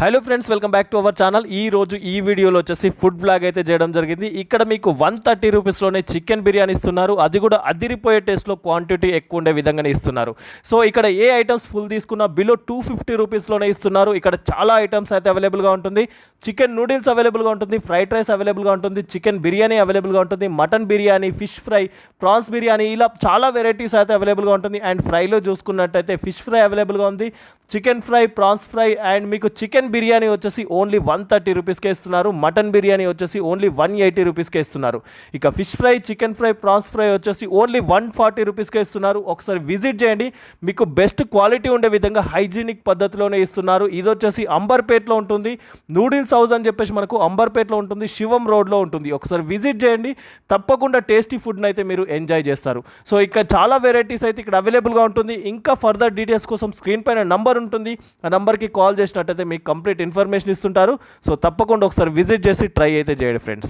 Hello friends, welcome back to our channel. ఈ రోజు ఈ వీడియోలో వచ్చేసి ఫుడ్ బ్లాగ్ అయితే చేయడం జరిగింది. ఇక్కడ మీకు 130 రూపీస్లోనే చికెన్ బిర్యానీ ఇస్తున్నారు. అది కూడా అదిరిపోయే టేస్ట్లో క్వాంటిటీ ఎక్కువ ఉండే విధంగానే ఇస్తున్నారు. సో ఇక్కడ ఏ ఐటమ్స్ ఫుల్ తీసుకున్నా బిలో 250 రూపీస్లోనే ఇస్తున్నారు. ఇక్కడ చాలా ఐటమ్స్ అయితే అవైలబుల్గా ఉంటుంది. చికెన్ నూడిల్స్ అవైలబుల్గా ఉంటుంది, ఫ్రైడ్ రైస్ అవైలబుల్గా ఉంటుంది, చికెన్ బిర్యానీ అవైలబుల్గా ఉంటుంది, mutton biryani, fish fry, prawns biryani, ఇలా చాలా వెరైటీస్ అయితే అవైలబుల్గా ఉంటుంది. అండ్ ఫ్రైలో చూసుకున్నట్టయితే ఫిష్ ఫ్రై అవైలబుల్గా ఉంది, chicken fry, prawns fry, and మీకు చికెన్ బిర్యానీ వచ్చేసి ఓన్లీ 130 రూపీస్కే ఇస్తున్నారు. మటన్ బిర్యానీ వచ్చేసి ఓన్లీ 180 రూపీస్కే ఇస్తున్నారు. ఇక fish fry, chicken fry, prawns fry వచ్చేసి ఓన్లీ 140 రూపీస్కే ఇస్తున్నారు. ఒకసారి విజిట్ చేయండి, మీకు బెస్ట్ క్వాలిటీ ఉండే విధంగా హైజీనిక్ పద్ధతిలోనే ఇస్తున్నారు. ఇది వచ్చేసి అంబర్పేట్లో ఉంటుంది. నూడిల్స్ హౌస్ అని చెప్పేసి మనకు అంబర్పేట్లో ఉంటుంది, శివం రోడ్లో ఉంటుంది. ఒకసారి విజిట్ చేయండి, తప్పకుండా టేస్టీ ఫుడ్ని అయితే మీరు ఎంజాయ్ చేస్తారు. సో ఇక్కడ చాలా వెరైటీస్ అయితే ఇక్కడ అవైలబుల్గా ఉంటుంది. ఇంకా ఫర్దర్ డీటెయిల్స్ కోసం స్క్రీన్ పైన నంబర్ ఉంటుంది, ఆ నంబర్కి కాల్ చేసినట్టయితే మీకు కంప్లీట్ ఇన్ఫర్మేషన్ ఇస్తుంటారు. సో తప్పకుండా ఒకసారి విజిట్ చేసి ట్రై అయితే చేయండి ఫ్రెండ్స్.